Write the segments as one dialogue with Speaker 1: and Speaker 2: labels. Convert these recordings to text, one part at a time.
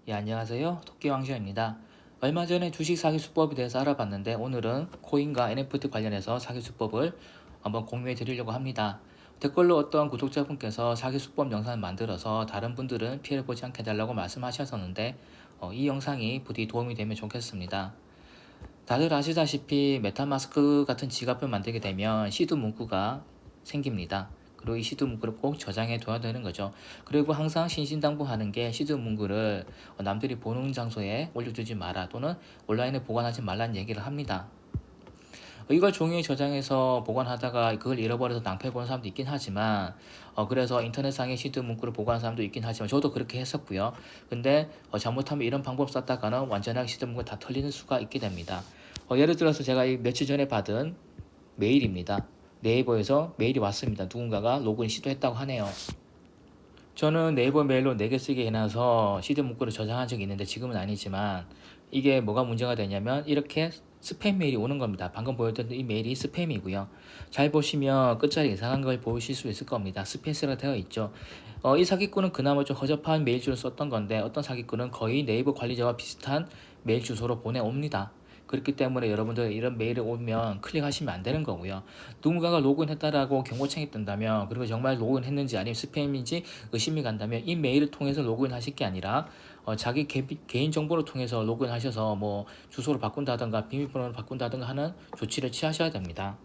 Speaker 1: 예, 안녕하세요. 토끼왕쇼입니다. 얼마 전에 주식 사기 수법에 대해서 알아봤는데 오늘은 코인과 NFT 관련해서 사기 수법을 한번 공유해 드리려고 합니다. 댓글로 어떤 구독자분께서 사기 수법 영상을 만들어서 다른 분들은 피해를 보지 않게 해달라고 말씀하셨었는데 이 영상이 부디 도움이 되면 좋겠습니다. 다들 아시다시피 메타마스크 같은 지갑을 만들게 되면 시드 문구가 생깁니다. 그리고 이 시드 문구를 꼭 저장해 둬야 되는 거죠. 그리고 항상 신신당부하는 게 시드 문구를 남들이 보는 장소에 올려두지 마라 또는 온라인에 보관하지 말라는 얘기를 합니다. 이걸 종이에 저장해서 보관하다가 그걸 잃어버려서 낭패 보는 사람도 있긴 하지만 그래서 인터넷상에 시드 문구를 보관하는 사람도 있긴 하지만 저도 그렇게 했었고요. 근데 잘못하면 이런 방법 썼다가는 완전하게 시드 문구가 다 털리는 수가 있게 됩니다. 예를 들어서 제가 이 며칠 전에 받은 메일입니다. 네이버에서 메일이 왔습니다. 누군가가 로그인 시도했다고 하네요. 저는 네이버 메일로 4개 쓰게 해놔서 시드 문구를 저장한 적이 있는데 지금은 아니지만 이게 뭐가 문제가 되냐면 이렇게 스팸 메일이 오는 겁니다. 방금 보였던 이 메일이 스팸이고요. 잘 보시면 끝자리 이상한 걸 보실 수 있을 겁니다. 스페이스가 되어 있죠. 이 사기꾼은 그나마 좀 허접한 메일 주소를 썼던 건데 어떤 사기꾼은 거의 네이버 관리자와 비슷한 메일 주소로 보내옵니다. 그렇기 때문에 여러분들 이런 메일이 오면 클릭하시면 안 되는 거고요. 누군가가 로그인했다라고 경고창이 뜬다면 그리고 정말 로그인했는지 아니면 스팸인지 의심이 간다면 이 메일을 통해서 로그인하실 게 아니라 자기 개인 정보를 통해서 로그인하셔서 뭐 주소를 바꾼다든가 비밀번호를 바꾼다든가 하는 조치를 취하셔야 됩니다.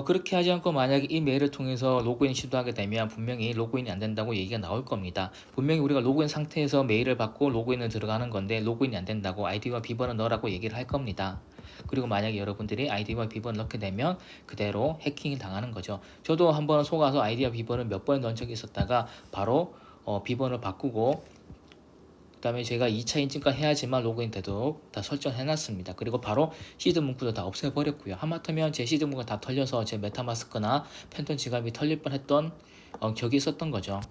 Speaker 1: 그렇게 하지 않고 만약에 이 메일을 통해서 로그인 시도하게 되면 분명히 로그인이 안 된다고 얘기가 나올 겁니다. 분명히 우리가 로그인 상태에서 메일을 받고 로그인을 들어가는 건데 로그인이 안 된다고 아이디와 비번을 넣으라고 얘기를 할 겁니다. 그리고 만약에 여러분들이 아이디와 비번을 넣게 되면 그대로 해킹이 당하는 거죠. 저도 한번 속아서 아이디와 비번을 몇 번 넣은 적이 있었다가 바로 비번을 바꾸고 그다음에 제가 2차 인증까지 해야지만 로그인 되도록 다 설정해놨습니다. 그리고 바로 시드 문구도 다 없애버렸고요. 하마터면 제 시드 문구가 다 털려서 제 메타마스크나 팬톤 지갑이 털릴 뻔했던 격이 있었던 거죠.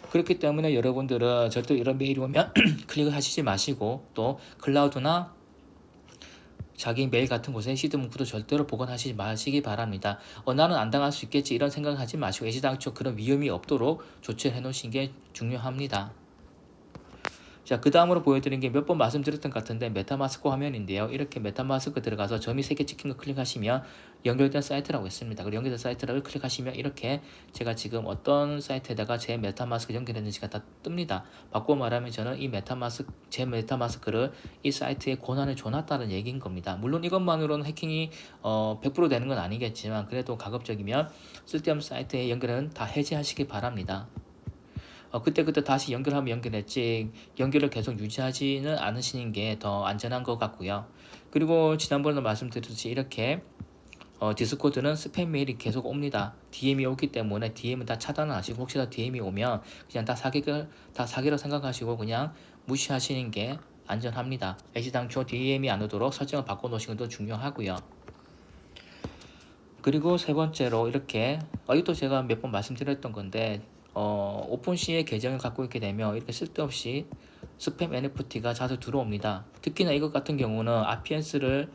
Speaker 1: 그렇기 때문에 여러분들은 절대 이런 메일이 오면 클릭을 하시지 마시고 또 클라우드나 자기 메일 같은 곳에 시드 문구도 절대로 보관하시지 마시기 바랍니다. 나는 안 당할 수 있겠지 이런 생각을 하지 마시고 애시당초 그런 위험이 없도록 조치를 해놓으신 게 중요합니다. 자, 그 다음으로 보여드린 게 몇 번 말씀드렸던 것 같은데 메타마스크 화면인데요. 이렇게 메타마스크 들어가서 점이 3개 찍힌 거 클릭하시면 연결된 사이트라고 있습니다. 그리고 연결된 사이트를 클릭하시면 이렇게 제가 지금 어떤 사이트에다가 제 메타마스크 연결했는지가 다 뜹니다. 바꿔 말하면 저는 이 제 메타마스크를 이 사이트에 권한을 줘놨다는 얘기인 겁니다. 물론 이것만으로는 해킹이 100% 되는 건 아니겠지만 그래도 가급적이면 쓸데없는 사이트의 연결은 다 해제하시기 바랍니다. 그때 다시 연결하면 연결했지 연결을 계속 유지하지는 않으시는 게 더 안전한 것 같고요. 그리고 지난번에도 말씀드렸듯이 이렇게 디스코드는 스팸 메일이 계속 옵니다. DM이 오기 때문에 DM은 다 차단을 하시고 혹시나 DM이 오면 그냥 다 사기라 생각하시고 그냥 무시하시는 게 안전합니다. 애시당초 DM이 안 오도록 설정을 바꿔놓으시는 것도 중요하고요. 그리고 세 번째로 이렇게 이것도 제가 몇 번 말씀드렸던 건데 오픈C의 계정을 갖고 있게 되면 이렇게 쓸데없이 스팸 NFT가 자주 들어옵니다. 특히나 이것 같은 경우는 아피엔스를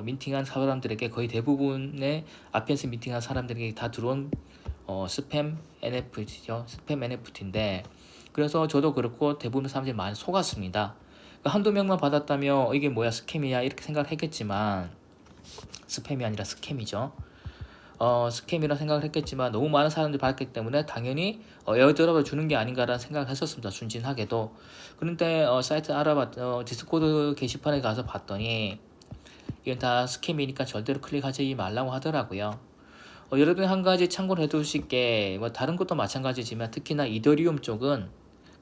Speaker 1: 민팅한 사람들에게 거의 대부분의 아피엔스 민팅한 사람들에게 다 들어온 스팸 NFT죠. 스팸 NFT인데 그래서 저도 그렇고 대부분 사람들이 많이 속았습니다. 그러니까 한두 명만 받았다면 이게 뭐야 스캠이야 이렇게 생각을 했겠지만 스팸이 아니라 스캠이죠. 스캠이라 생각을 했겠지만 너무 많은 사람들이 받았기 때문에 당연히 에어드랍을 주는 게 아닌가라는 생각을 했었습니다. 순진하게도. 그런데 사이트 디스코드 게시판에 가서 봤더니 이건 다 스캠이니까 절대로 클릭하지 말라고 하더라고요. 여러분이 한 가지 참고를 해두실 게 뭐 다른 것도 마찬가지지만 특히나 이더리움 쪽은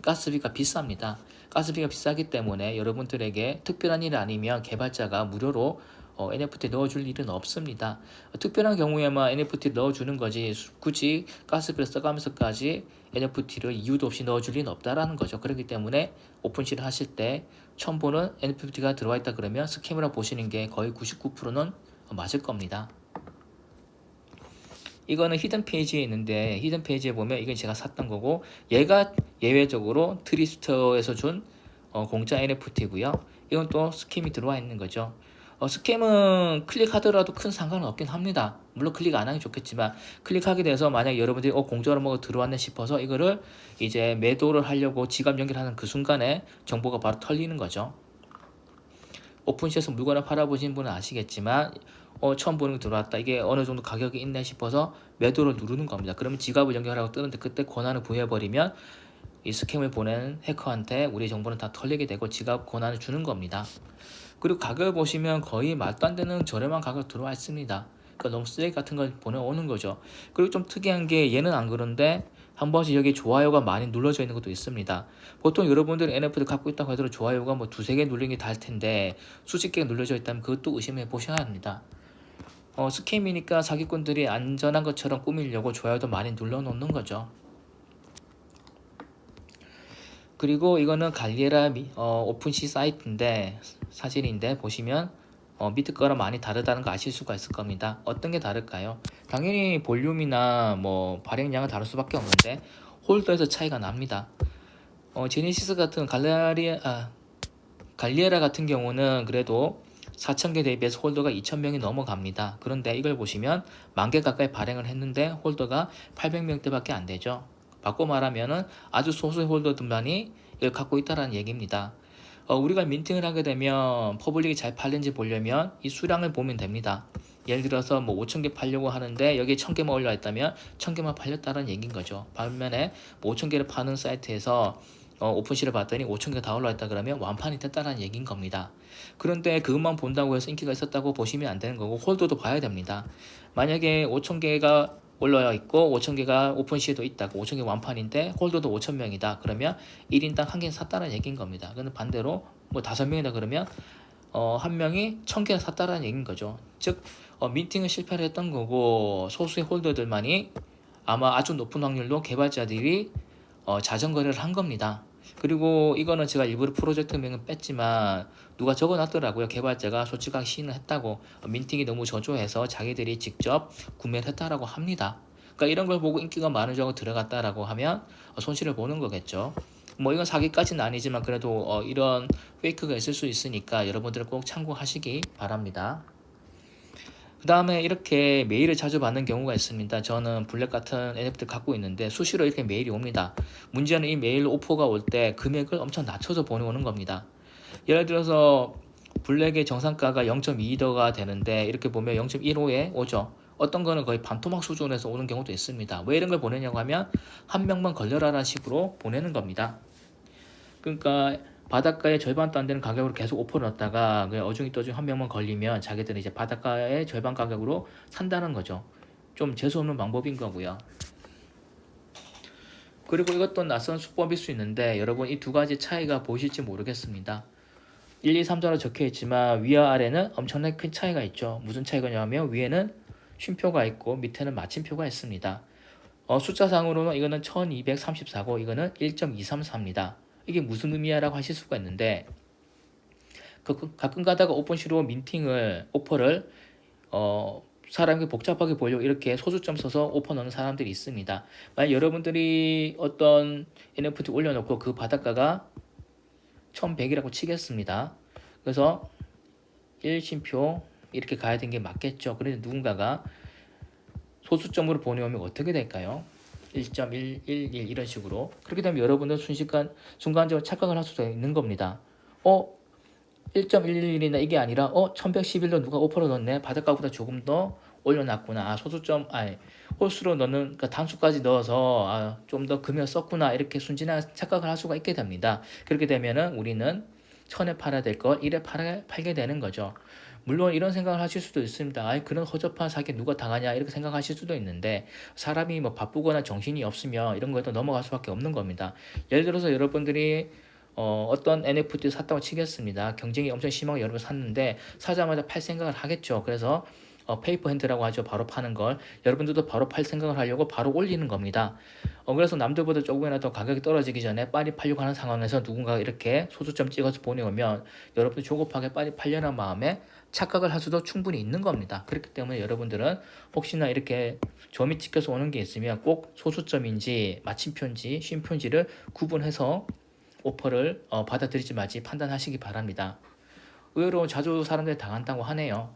Speaker 1: 가스비가 비쌉니다. 가스비가 비싸기 때문에 여러분들에게 특별한 일 아니면 개발자가 무료로 NFT 넣어줄 일은 없습니다. 특별한 경우에만 NFT 넣어주는 거지 굳이 가스비를 써가면서까지 NFT를 이유도 없이 넣어줄 일은 없다라는 거죠. 그렇기 때문에 오픈시를 하실 때 처음 보는 NFT가 들어와 있다 그러면 스캠이라고 보시는 게 거의 99%는 맞을 겁니다. 이거는 히든 페이지에 있는데 히든 페이지에 보면 이건 제가 샀던 거고 얘가 예외적으로 트리스터에서 준 공짜 NFT고요. 이건 또 스캠이 들어와 있는 거죠. 스캠은 클릭하더라도 큰 상관은 없긴 합니다. 물론 클릭 안 하기 좋겠지만 클릭하게 돼서 만약 여러분들이 공짜로 뭐 들어왔네 싶어서 이거를 이제 매도를 하려고 지갑 연결하는 그 순간에 정보가 바로 털리는 거죠. 오픈시에서 물건을 팔아보신 분은 아시겠지만 처음 보는 게 들어왔다. 이게 어느 정도 가격이 있네 싶어서 매도를 누르는 겁니다. 그러면 지갑을 연결하고 뜨는데 그때 권한을 부여해버리면 이 스캠을 보낸 해커한테 우리 정보는 다 털리게 되고 지갑 권한을 주는 겁니다. 그리고 가격을 보시면 거의 말도 안 되는 저렴한 가격 들어와 있습니다. 그러니까 너무 쓰레기 같은 걸 보내오는 거죠. 그리고 좀 특이한 게 얘는 안 그런데 한 번씩 여기 좋아요가 많이 눌러져 있는 것도 있습니다. 보통 여러분들이 NFT 갖고 있다고 하더라도 좋아요가 뭐 두세 개 눌린 게 다 할 텐데 수십 개가 눌려져 있다면 그것도 의심해 보셔야 합니다. 스캠이니까 사기꾼들이 안전한 것처럼 꾸미려고 좋아요도 많이 눌러 놓는 거죠. 그리고 이거는 갈리에라 오픈시 사이트인데 사진인데 보시면 밑에 거랑 많이 다르다는 거 아실 수가 있을 겁니다. 어떤 게 다를까요? 당연히 볼륨이나 뭐 발행량은 다를 수밖에 없는데 홀더에서 차이가 납니다. 제네시스 같은 갈리에라 같은 경우는 그래도 4,000개 대비해서 홀더가 2,000명이 넘어갑니다. 그런데 이걸 보시면 10,000개 가까이 발행을 했는데 홀더가 800명대밖에 안 되죠. 바꿔 말하면은 아주 소수의 홀더들만이 이걸 갖고 있다는 얘기입니다. 우리가 민팅을 하게 되면 퍼블릭이 잘 팔린지 보려면 이 수량을 보면 됩니다. 예를 들어서 뭐 5,000개 팔려고 하는데 여기에 1,000개만 올라 있다면 1,000개만 팔렸다는 얘기인 거죠. 반면에 뭐 5,000개를 파는 사이트에서 오픈시를 봤더니 5,000개 다 올라 있다 그러면 완판이 됐다는 얘기인 겁니다. 그런데 그것만 본다고 해서 인기가 있었다고 보시면 안 되는 거고 홀더도 봐야 됩니다. 만약에 5,000개가 올라와 있고 5,000개가 오픈시에도 있다고 5,000개 완판인데 홀더도 5,000명이다 그러면 1인당 한 개는 샀다는 얘기인 겁니다. 근데 반대로 뭐 5명이다 그러면 한 명이 1,000개를 샀다는 얘기인 거죠. 즉 민팅을 실패를 했던 거고 소수의 홀더들만이 아마 아주 높은 확률로 개발자들이 자전거래를 한 겁니다. 그리고 이거는 제가 일부러 프로젝트명은 뺐지만 누가 적어놨더라고요. 개발자가 솔직하게 시인을 했다고 민팅이 너무 저조해서 자기들이 직접 구매를 했다라고 합니다. 그러니까 이런 걸 보고 인기가 많으자고 들어갔다라고 하면 손실을 보는 거겠죠. 뭐 이건 사기까지는 아니지만 그래도 이런 페이크가 있을 수 있으니까 여러분들 꼭 참고하시기 바랍니다. 그 다음에 이렇게 메일을 자주 받는 경우가 있습니다. 저는 블랙 같은 NFT를 갖고 있는데 수시로 이렇게 메일이 옵니다. 문제는 이 메일 오퍼가 올 때 금액을 엄청 낮춰서 보내오는 겁니다. 예를 들어서 블랙의 정상가가 0.2더가 되는데 이렇게 보면 0.15에 오죠. 어떤 거는 거의 반토막 수준에서 오는 경우도 있습니다. 왜 이런 걸 보내냐고 하면 한 명만 걸려라라는 식으로 보내는 겁니다. 그러니까 바닷가의 절반도 안 되는 가격으로 계속 오퍼를 넣었다가 어중이 한 명만 걸리면 자기들은 이제 바닷가의 절반 가격으로 산다는 거죠. 좀 재수없는 방법인 거고요. 그리고 이것도 낯선 수법일 수 있는데 여러분 이 두 가지 차이가 보이실지 모르겠습니다. 1, 2, 3자로 적혀 있지만 위와 아래는 엄청나게 큰 차이가 있죠. 무슨 차이가 냐면 위에는 쉼표가 있고 밑에는 마침표가 있습니다. 숫자상으로는 이거는 1234고 이거는 1.234입니다. 이게 무슨 의미야 라고 하실 수가 있는데 가끔 가다가 오픈시로 민팅을 오퍼를 사람이 복잡하게 보려고 이렇게 소수점 써서 오퍼 넣는 사람들이 있습니다. 만약 여러분들이 어떤 NFT 올려놓고 그 바닷가가 1100이라고 치겠습니다. 그래서 1심표 이렇게 가야 되는 게 맞겠죠. 그런데 누군가가 소수점으로 보내오면 어떻게 될까요? 1.111 이런 식으로 그렇게 되면 여러분은 순간적으로 착각을 할 수도 있는 겁니다. 1.111이나 이게 아니라 1111로 누가 오퍼로 넣었네. 바닷가보다 조금 더 올려놨구나. 홀수로 넣는 그러니까 단수까지 넣어서 좀 더 금을 썼구나. 이렇게 순진한 착각을 할 수가 있게 됩니다. 그렇게 되면은 우리는 1,000에 팔아야 될 걸 1에 팔게 되는 거죠. 물론 이런 생각을 하실 수도 있습니다. 그런 허접한 사기 누가 당하냐 이렇게 생각하실 수도 있는데 사람이 뭐 바쁘거나 정신이 없으면 이런 거에도 넘어갈 수밖에 없는 겁니다. 예를 들어서 여러분들이 어떤 NFT 샀다고 치겠습니다. 경쟁이 엄청 심하게 여러분 샀는데 사자마자 팔 생각을 하겠죠. 그래서 페이퍼 핸드라고 하죠. 바로 파는 걸. 여러분들도 바로 팔 생각을 하려고 바로 올리는 겁니다. 그래서 남들보다 조금이라도 가격이 떨어지기 전에 빨리 팔려고 하는 상황에서 누군가가 이렇게 소수점 찍어서 보내오면 여러분들 조급하게 빨리 팔려는 마음에 착각을 할 수도 충분히 있는 겁니다. 그렇기 때문에 여러분들은 혹시나 이렇게 점이 찍혀서 오는 게 있으면 꼭 소수점인지 마침표인지 쉼표인지를 구분해서 오퍼를 받아들이지 말지 판단하시기 바랍니다. 의외로 자주 사람들이 당한다고 하네요.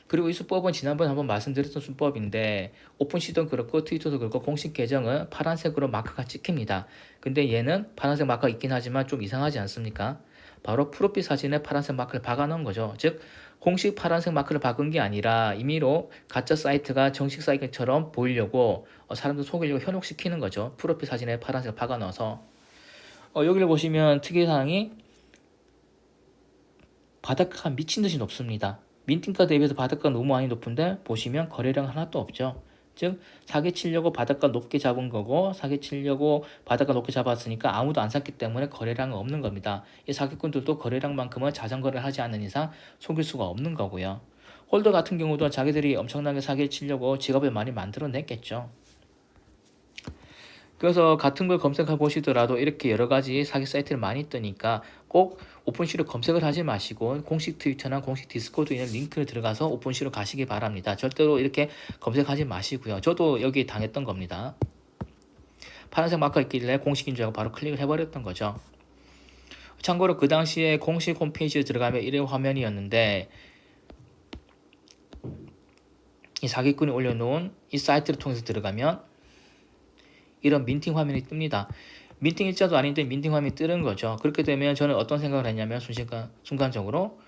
Speaker 1: 그리고 이 수법은 지난번에 한번 말씀드렸던 수법인데 오픈시도 그렇고 트위터도 그렇고 공식 계정은 파란색으로 마크가 찍힙니다. 근데 얘는 파란색 마크가 있긴 하지만 좀 이상하지 않습니까? 바로 프로필 사진에 파란색 마크를 박아 놓은 거죠. 즉 공식 파란색 마크를 박은 게 아니라 임의로 가짜 사이트가 정식 사이트처럼 보이려고 사람들 속이려고 현혹시키는 거죠. 프로필 사진에 파란색을 박아 넣어서 여기를 보시면 특이사항이 바닷가가 미친 듯이 높습니다. 민팅가 대비해서 바닷가 너무 많이 높은데 보시면 거래량 하나도 없죠. 즉 사기치려고 바닷가 높게 잡은 거고 사기치려고 바닷가 높게 잡았으니까 아무도 안 샀기 때문에 거래량은 없는 겁니다. 이 사기꾼들도 거래량만큼은 자전거를 하지 않는 이상 속일 수가 없는 거고요. 홀더 같은 경우도 자기들이 엄청나게 사기치려고 지갑을 많이 만들어냈겠죠. 그래서 같은 걸 검색해 보시더라도 이렇게 여러 가지 사기 사이트를 많이 뜨니까 꼭 오픈시로 검색을 하지 마시고 공식 트위터나 공식 디스코드에 있는 링크를 들어가서 오픈시로 가시기 바랍니다. 절대로 이렇게 검색하지 마시고요. 저도 여기 당했던 겁니다. 파란색 마크가 있길래 공식인 줄 알고 바로 클릭을 해버렸던 거죠. 참고로 그 당시에 공식 홈페이지에 들어가면 이런 화면이었는데 이 사기꾼이 올려놓은 이 사이트를 통해서 들어가면 이런 민팅 화면이 뜹니다. 민팅 일자도 아닌데 민팅 화면이 뜨는 거죠. 그렇게 되면 저는 어떤 생각을 했냐면 순간적으로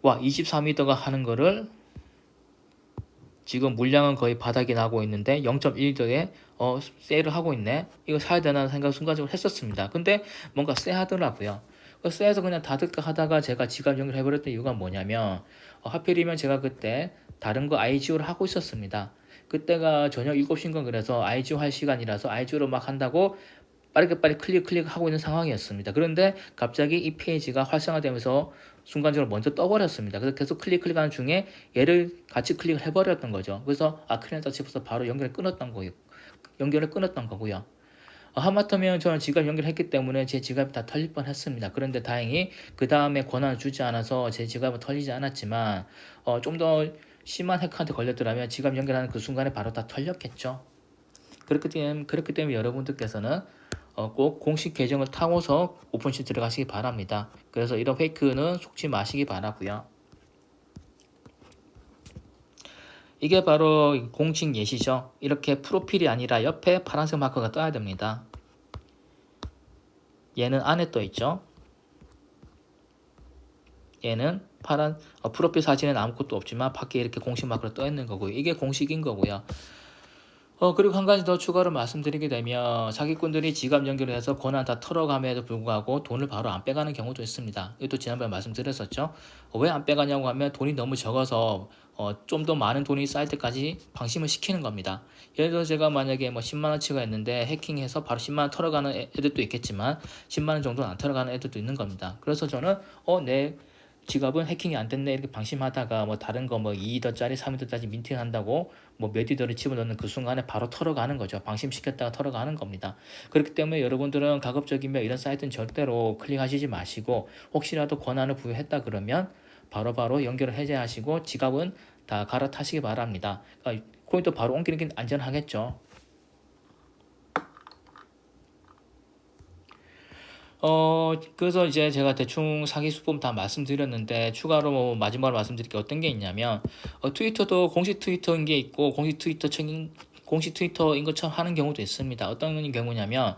Speaker 1: 와 23미터가 하는 거를 지금 물량은 거의 바닥이 나고 있는데 0.1도에 세일을 하고 있네. 이거 사야 되나 생각을 순간적으로 했었습니다. 근데 뭔가 쎄하더라고요. 쎄해서 그냥 닫을까 하다가 제가 지갑 연결해버렸던 이유가 뭐냐면 하필이면 제가 그때 다른 거 IGO를 하고 있었습니다. 그때가 저녁 7시인가 그래서 IGO 할 시간이라서 IGO를 막 한다고 빠르게 클릭하고 있는 상황이었습니다. 그런데 갑자기 이 페이지가 활성화되면서 순간적으로 먼저 떠버렸습니다. 그래서 계속 클릭하는 중에 얘를 같이 클릭을 해버렸던 거죠. 그래서 큰일 났다 싶어서 바로 연결을 끊었던 거고요. 하마터면 저는 지갑 연결했기 때문에 제 지갑이 다 털릴 뻔했습니다. 그런데 다행히 그 다음에 권한을 주지 않아서 제 지갑은 털리지 않았지만 좀 더 심한 해커한테 걸렸더라면 지갑 연결하는 그 순간에 바로 다 털렸겠죠. 그렇기 때문에 여러분들께서는 꼭 공식 계정을 타고서 오픈시 들어가시기 바랍니다. 그래서 이런 페이크는 속지 마시기 바라고요. 이게 바로 공식 예시죠. 이렇게 프로필이 아니라 옆에 파란색 마커가 떠야 됩니다. 얘는 안에 떠 있죠. 얘는 파란 프로필 사진에는 아무것도 없지만 밖에 이렇게 공식 마크로 떠 있는 거고요. 이게 공식인 거고요. 그리고 한 가지 더 추가로 말씀드리게 되면 사기꾼들이 지갑 연결해서 권한 다 털어감에도 불구하고 돈을 바로 안 빼가는 경우도 있습니다. 이것도 지난번에 말씀드렸었죠. 왜 안 빼가냐고 하면 돈이 너무 적어서 좀 더 많은 돈이 쌓일 때까지 방심을 시키는 겁니다. 예를 들어 제가 만약에 뭐 10만원치가 있는데 해킹해서 바로 10만원 털어가는 애들도 있겠지만 10만원 정도는 안 털어가는 애들도 있는 겁니다. 그래서 저는 내 지갑은 해킹이 안 됐네 이렇게 방심하다가 뭐 다른 거 뭐 2위더짜리 3위더짜리 민팅한다고 뭐 몇 위더를 집어넣는 그 순간에 바로 털어가는 거죠. 방심시켰다가 털어가는 겁니다. 그렇기 때문에 여러분들은 가급적이면 이런 사이트는 절대로 클릭하시지 마시고 혹시라도 권한을 부여했다 그러면 바로바로 연결을 해제하시고 지갑은 다 갈아타시기 바랍니다. 코인도 바로 옮기는 게 안전하겠죠. 그래서 이제 제가 대충 사기 수법 다 말씀드렸는데 추가로 뭐 마지막으로 말씀드릴 게 어떤 게 있냐면 트위터도 공식 트위터인 게 있고 공식 트위터인 것처럼 하는 경우도 있습니다. 어떤 경우냐면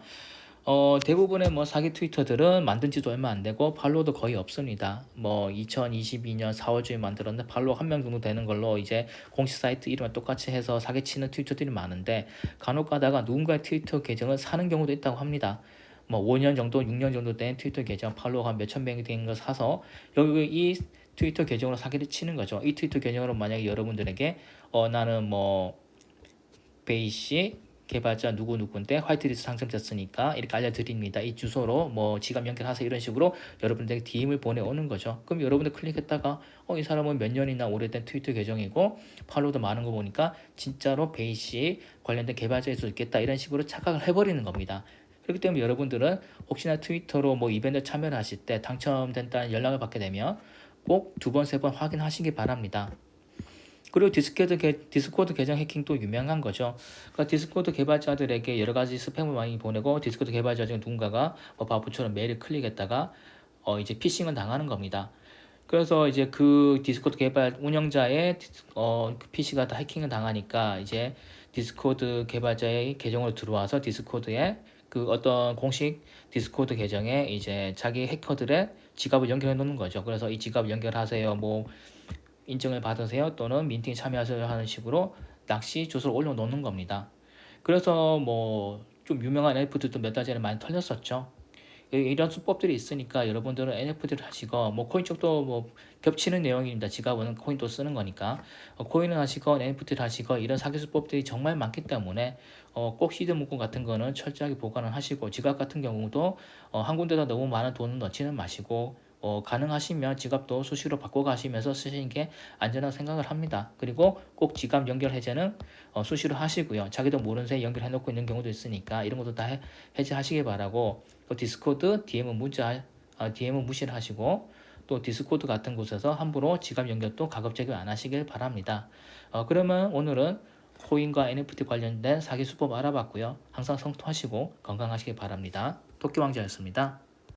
Speaker 1: 대부분의 뭐 사기 트위터들은 만든 지도 얼마 안 되고 팔로워도 거의 없습니다. 뭐 2022년 4월쯤에 만들었는데 팔로워 한 명 정도 되는 걸로 이제 공식 사이트 이름을 똑같이 해서 사기치는 트위터들이 많은데 간혹 가다가 누군가의 트위터 계정을 사는 경우도 있다고 합니다. 뭐 5년 정도, 6년 정도 된 트위터 계정 팔로워가 몇천 명이 된 거 사서 여기 이 트위터 계정으로 사기를 치는 거죠. 이 트위터 계정으로 만약에 여러분들에게 나는 뭐 베이씨 개발자 누구누구인데 화이트리스트 당첨됐으니까 이렇게 알려드립니다. 이 주소로 뭐 지갑 연결하세요 이런 식으로 여러분들에게 DM을 보내오는 거죠. 그럼 여러분들 클릭했다가 이 사람은 몇 년이나 오래된 트위터 계정이고 팔로워도 많은 거 보니까 진짜로 베이씨 관련된 개발자일 수 있겠다 이런 식으로 착각을 해버리는 겁니다. 그렇기 때문에 여러분들은 혹시나 트위터로 뭐 이벤트 참여를 하실 때 당첨된다는 연락을 받게 되면 꼭 두 번, 세 번 확인하시기 바랍니다. 그리고 디스코드 계정 해킹도 유명한 거죠. 그러니까 디스코드 개발자들에게 여러 가지 스팸을 많이 보내고 디스코드 개발자 중 누군가가 바보처럼 메일을 클릭했다가 이제 피싱을 당하는 겁니다. 그래서 이제 그 디스코드 개발 운영자의 그 PC가 다 해킹을 당하니까 이제 디스코드 개발자의 계정으로 들어와서 디스코드에 그 어떤 공식 디스코드 계정에 이제 자기 해커들의 지갑을 연결해 놓는 거죠. 그래서 이 지갑 연결하세요, 뭐 인증을 받으세요, 또는 민팅에 참여하세요 하는 식으로 낚시 주소를 올려놓는 겁니다. 그래서 뭐 좀 유명한 NFT도 몇 달 전에 많이 털렸었죠. 이런 수법들이 있으니까 여러분들은 NFT를 하시고, 뭐 코인 쪽도 뭐 겹치는 내용입니다. 지갑은 코인도 쓰는 거니까 코인을 하시고 NFT를 하시고, 이런 사기 수법들이 정말 많기 때문에 꼭 시드 문구 같은 거는 철저하게 보관을 하시고, 지갑 같은 경우도 한 군데다 너무 많은 돈을 넣지는 마시고, 가능하시면 지갑도 수시로 바꿔 가시면서 쓰시는 게 안전하다고 생각을 합니다. 그리고 꼭 지갑 연결 해제는 수시로 하시고요. 자기도 모르는 사이에 연결해 놓고 있는 경우도 있으니까 이런 것도 다 해제하시길 바라고, 또 디스코드 DM은 무시를 하시고, 또 디스코드 같은 곳에서 함부로 지갑 연결도 가급적이 안 하시길 바랍니다. 그러면 오늘은 코인과 NFT 관련된 사기 수법 알아봤고요. 항상 성투하시고 건강하시길 바랍니다. 토끼 왕자였습니다.